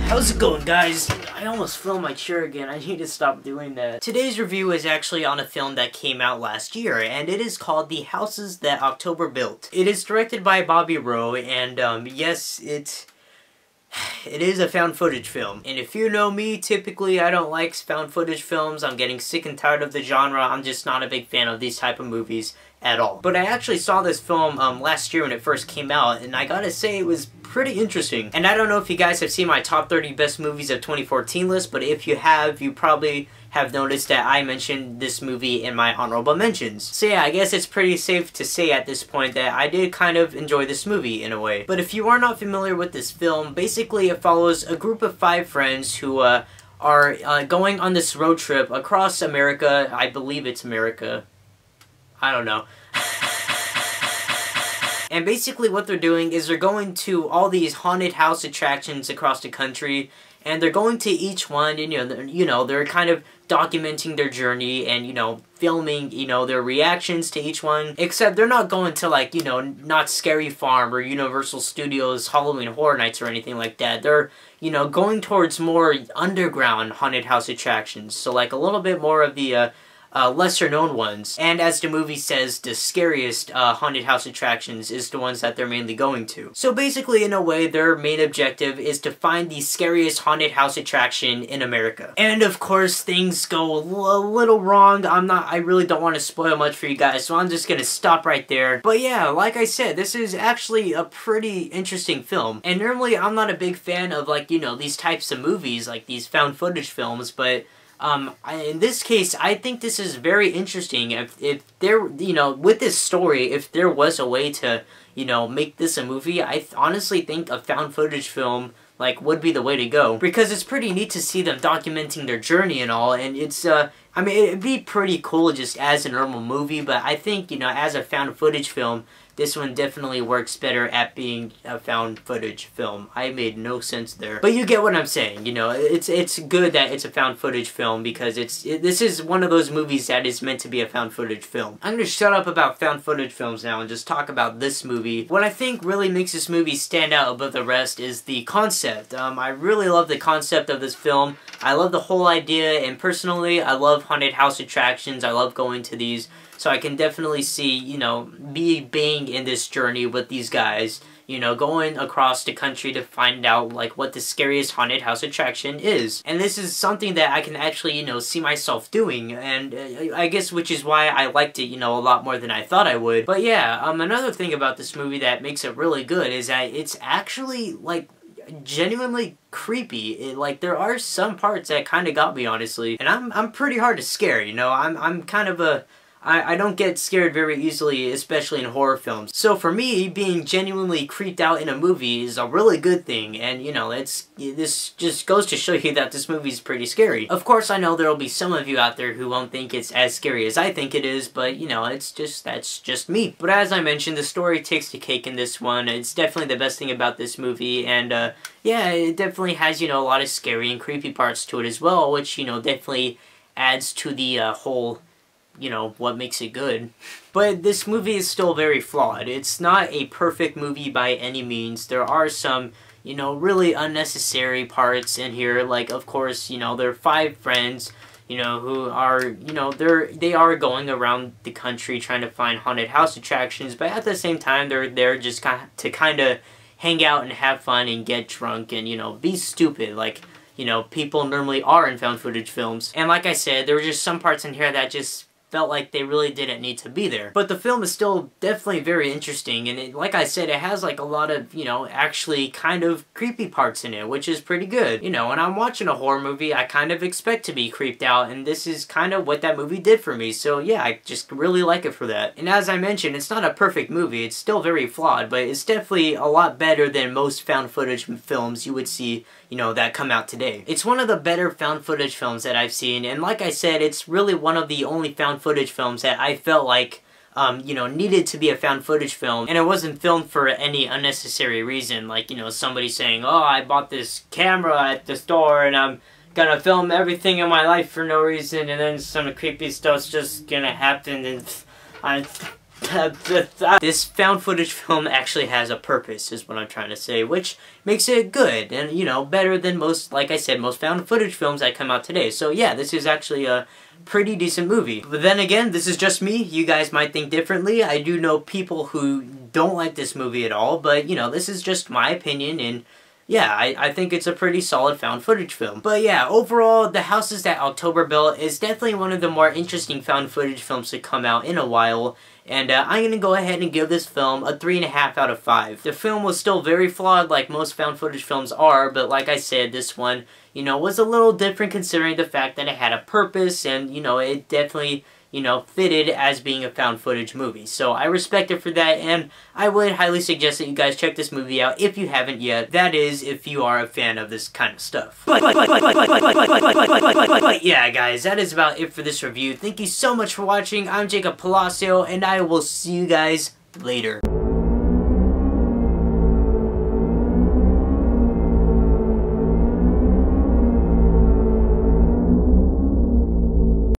How's it going, guys? I almost fell my chair again. I need to stop doing that. Today's review is actually on a film that came out last year, and it is called The Houses That October Built. It is directed by Bobby Rowe, and yes, it is a found footage film. And if you know me, typically I don't like found footage films. I'm getting sick and tired of the genre. I'm just not a big fan of these type of movies at all. But I actually saw this film last year when it first came out, and I gotta say it was pretty interesting. And I don't know if you guys have seen my top 30 best movies of 2014 list, but if you have, you probably have noticed that I mentioned this movie in my honorable mentions. So yeah, I guess it's pretty safe to say at this point that I did kind of enjoy this movie in a way. But if you are not familiar with this film, basically it follows a group of 5 friends who are going on this road trip across America. I believe it's America. I don't know. And basically what they're doing is they're going to all these haunted house attractions across the country, and they're going to each one, and they're kind of documenting their journey and, filming, their reactions to each one. Except they're not going to, like, not Scary Farm or Universal Studios Halloween Horror Nights or anything like that. They're, going towards more underground haunted house attractions. So, like, a little bit more of the, lesser known ones. And as the movie says, the scariest haunted house attractions is the ones that they're mainly going to. So basically, in a way, their main objective is to find the scariest haunted house attraction in America. And of course, things go a little wrong. I really don't want to spoil much for you guys, so I'm just gonna stop right there. But yeah, like I said, this is actually a pretty interesting film. And normally, I'm not a big fan of, like, these types of movies, like these found footage films, but in this case, I think this is very interesting. If there, with this story, if there was a way to, make this a movie, I honestly think a found footage film, like, would be the way to go. Because it's pretty neat to see them documenting their journey and all, and it's, I mean, it'd be pretty cool just as a normal movie, but I think, as a found footage film, this one definitely works better at being a found footage film. I made no sense there. But you get what I'm saying, it's good that it's a found footage film because this is one of those movies that is meant to be a found footage film. I'm gonna shut up about found footage films now and just talk about this movie. What I think really makes this movie stand out above the rest is the concept. I really love the concept of this film. I love the whole idea, and personally, I love haunted house attractions. I love going to these. So I can definitely see, being in this journey with these guys, going across the country to find out, like, what the scariest haunted house attraction is. And this is something that I can actually, see myself doing, and I guess which is why I liked it, a lot more than I thought I would. But yeah, another thing about this movie that makes it really good is that it's actually, like, genuinely creepy. Like, there are some parts that kind of got me, honestly. And I'm pretty hard to scare, I'm kind of a... I don't get scared very easily, especially in horror films. So for me, being genuinely creeped out in a movie is a really good thing, and this just goes to show you that this movie is pretty scary. Of course, I know there will be some of you out there who won't think it's as scary as I think it is, but that's just me. But as I mentioned, the story takes the cake in this one. It's definitely the best thing about this movie, and yeah, it definitely has, a lot of scary and creepy parts to it as well, which, definitely adds to the whole, what makes it good. But this movie is still very flawed. It's not a perfect movie by any means. There are some, really unnecessary parts in here. Like, of course, there are 5 friends, who are, they are going around the country trying to find haunted house attractions, but at the same time, they're there just to kind of hang out and have fun and get drunk and, be stupid, like, people normally are in found footage films. And like I said, there were just some parts in here that just felt like they really didn't need to be there. But the film is still definitely very interesting, and like I said, it has like a lot of, actually kind of creepy parts in it, which is pretty good. When I'm watching a horror movie, I kind of expect to be creeped out, and this is kind of what that movie did for me, so yeah, I just really like it for that. And as I mentioned, it's not a perfect movie, it's still very flawed, but it's definitely a lot better than most found footage films you would see, that come out today. It's one of the better found footage films that I've seen, and like I said, it's really one of the only found footage films that I felt like, needed to be a found footage film, and it wasn't filmed for any unnecessary reason, like, somebody saying, oh, I bought this camera at the store, and I'm gonna film everything in my life for no reason, and then some creepy stuff's just gonna happen, and This found footage film actually has a purpose, is what I'm trying to say, which makes it good and, you know, better than most, like I said, most found footage films that come out today. So yeah, this is actually a pretty decent movie. But then again, this is just me. You guys might think differently. I do know people who don't like this movie at all, but, you know, this is just my opinion, and yeah, I think it's a pretty solid found footage film. But yeah, overall, The Houses That October Built is definitely one of the more interesting found footage films to come out in a while. And I'm going to go ahead and give this film a 3.5 out of 5. The film was still very flawed like most found footage films are, but like I said, this one, you know, was a little different considering the fact that it had a purpose and, you know, it definitely, you know, fitted as being a found footage movie. So I respect it for that, and I would highly suggest that you guys check this movie out if you haven't yet. That is, if you are a fan of this kind of stuff. But yeah, guys, that is about it for this review. Thank you so much for watching. I'm Jacob Palacio, and I will see you guys later.